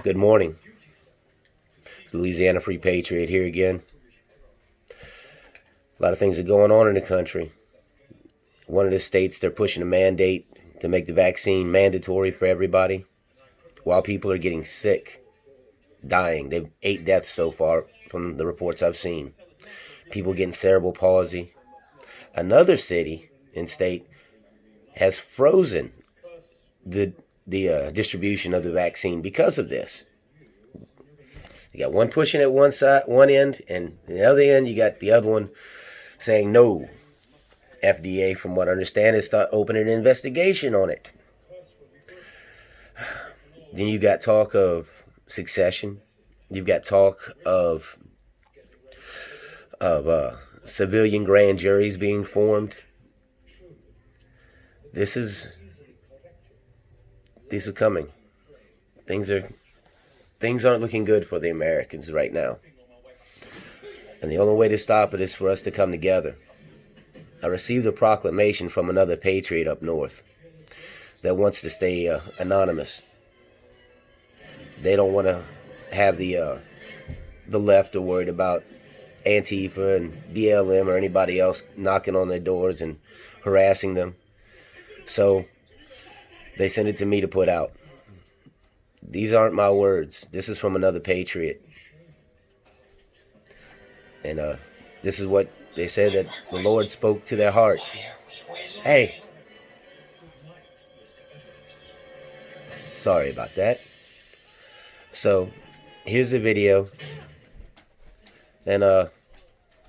Good morning. It's Louisiana Free Patriot here again. A lot of things are going on in the country. One of the states, they're pushing a mandate to make the vaccine mandatory for everybody while people are getting sick, dying. They've 8 deaths so far from the reports I've seen. People getting cerebral palsy. Another city and state has frozen the distribution of the vaccine because of this. You got one pushing at one end, and the other end you got the other one saying no. FDA, from what I understand, is start opening an investigation on it. Then you got talk of succession. You've got talk of civilian grand juries being formed. These are coming. Things aren't looking good for the Americans right now. And the only way to stop it is for us to come together. I received a proclamation from another patriot up north that wants to stay anonymous. They don't want to have the left are worried about Antifa and BLM or anybody else knocking on their doors and harassing them. So they sent it to me to put out. These aren't my words. This is from another patriot. And this is what they said, that the Lord spoke to their heart. Hey. Sorry about that. So, here's the video. And,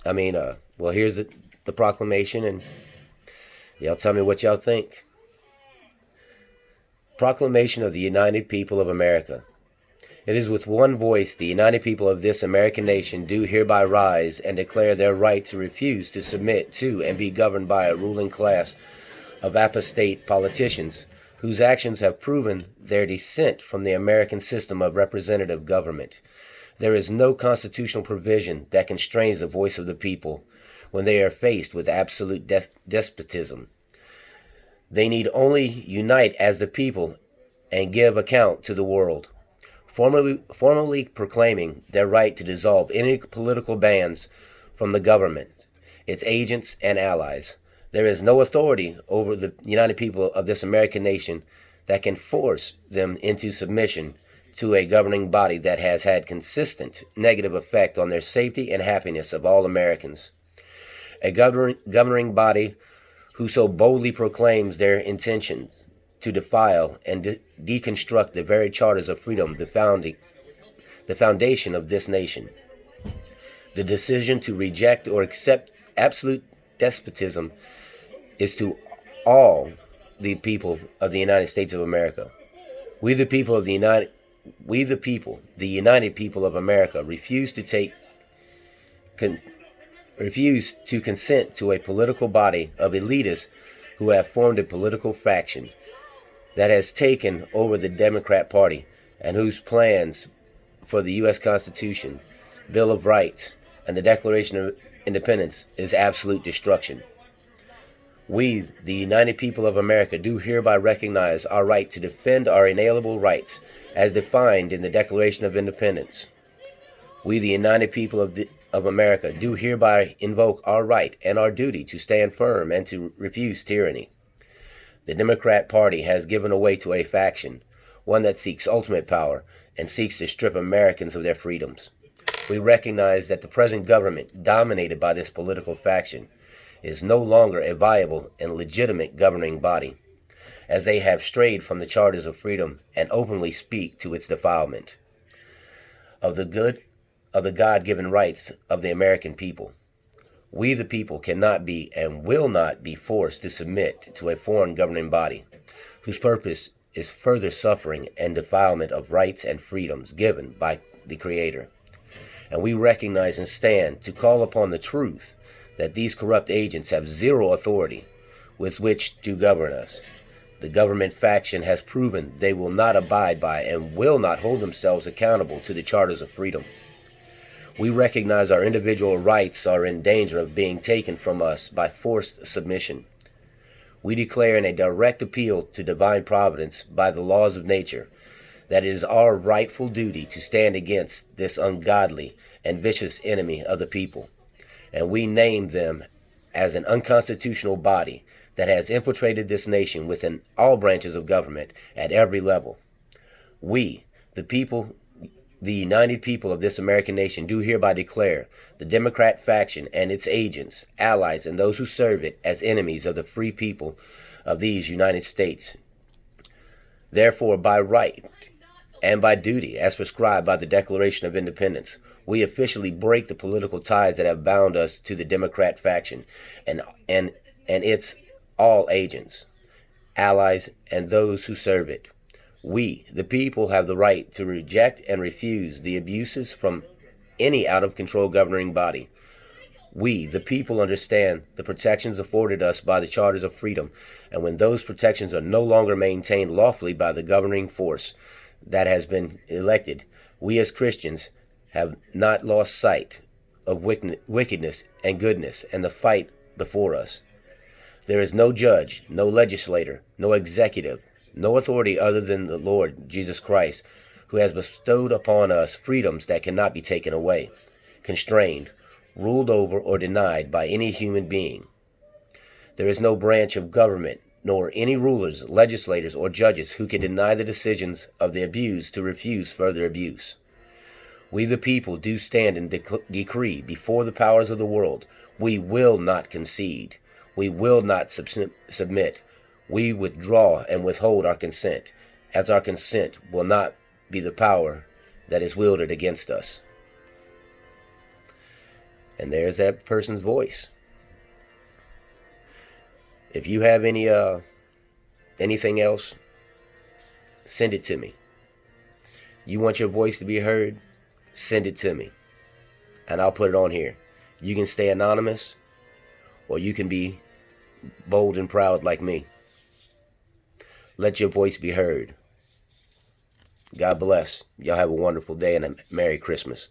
here's the proclamation, and y'all tell me what y'all think. Proclamation of the United People of America. It is with one voice the united people of this American nation do hereby rise and declare their right to refuse to submit to and be governed by a ruling class of apostate politicians whose actions have proven their descent from the American system of representative government. There is no constitutional provision that constrains the voice of the people when they are faced with absolute despotism. They need only unite as the people and give account to the world, formally proclaiming their right to dissolve any political bans from the government, its agents, and allies. There is no authority over the united people of this American nation that can force them into submission to a governing body that has had consistent negative effect on their safety and happiness of all Americans. A governing body who so boldly proclaims their intentions to defile and deconstruct the very charters of freedom, the foundation of this nation. The decision to reject or accept absolute despotism is to all the people of the United States of America. We the united people of America, refuse to consent to a political body of elitists who have formed a political faction that has taken over the Democrat Party and whose plans for the U.S. Constitution, Bill of Rights, and the Declaration of Independence is absolute destruction. We, the united people of America, do hereby recognize our right to defend our inalienable rights as defined in the Declaration of Independence. We, the united people of America, do hereby invoke our right and our duty to stand firm and to refuse tyranny. The Democrat Party has given way to a faction, one that seeks ultimate power and seeks to strip Americans of their freedoms. We recognize that the present government, dominated by this political faction, is no longer a viable and legitimate governing body, as they have strayed from the charters of freedom and openly speak to its defilement of the God-given rights of the American people. We the people cannot be and will not be forced to submit to a foreign governing body whose purpose is further suffering and defilement of rights and freedoms given by the Creator. And we recognize and stand to call upon the truth that these corrupt agents have zero authority with which to govern us. The government faction has proven they will not abide by and will not hold themselves accountable to the charters of freedom. We recognize our individual rights are in danger of being taken from us by forced submission. We declare in a direct appeal to divine providence by the laws of nature that it is our rightful duty to stand against this ungodly and vicious enemy of the people. And we name them as an unconstitutional body that has infiltrated this nation within all branches of government at every level. We, the people, the united people of this American nation, do hereby declare the Democrat faction and its agents, allies, and those who serve it as enemies of the free people of these United States. Therefore, by right and by duty, as prescribed by the Declaration of Independence, we officially break the political ties that have bound us to the Democrat faction and its all agents, allies, and those who serve it. We, the people, have the right to reject and refuse the abuses from any out-of-control governing body. We, the people, understand the protections afforded us by the Charters of Freedom, and when those protections are no longer maintained lawfully by the governing force that has been elected, we as Christians have not lost sight of wickedness and goodness and the fight before us. There is no judge, no legislator, no executive, no authority other than the Lord Jesus Christ, who has bestowed upon us freedoms that cannot be taken away, constrained, ruled over, or denied by any human being. There is no branch of government, nor any rulers, legislators, or judges who can deny the decisions of the abused to refuse further abuse. We the people do stand and decree before the powers of the world. We will not concede. We will not submit. We withdraw and withhold our consent, as our consent will not be the power that is wielded against us. And there's that person's voice. If you have anything else, send it to me. You want your voice to be heard? Send it to me, and I'll put it on here. You can stay anonymous, or you can be bold and proud like me. Let your voice be heard. God bless. Y'all have a wonderful day and a Merry Christmas.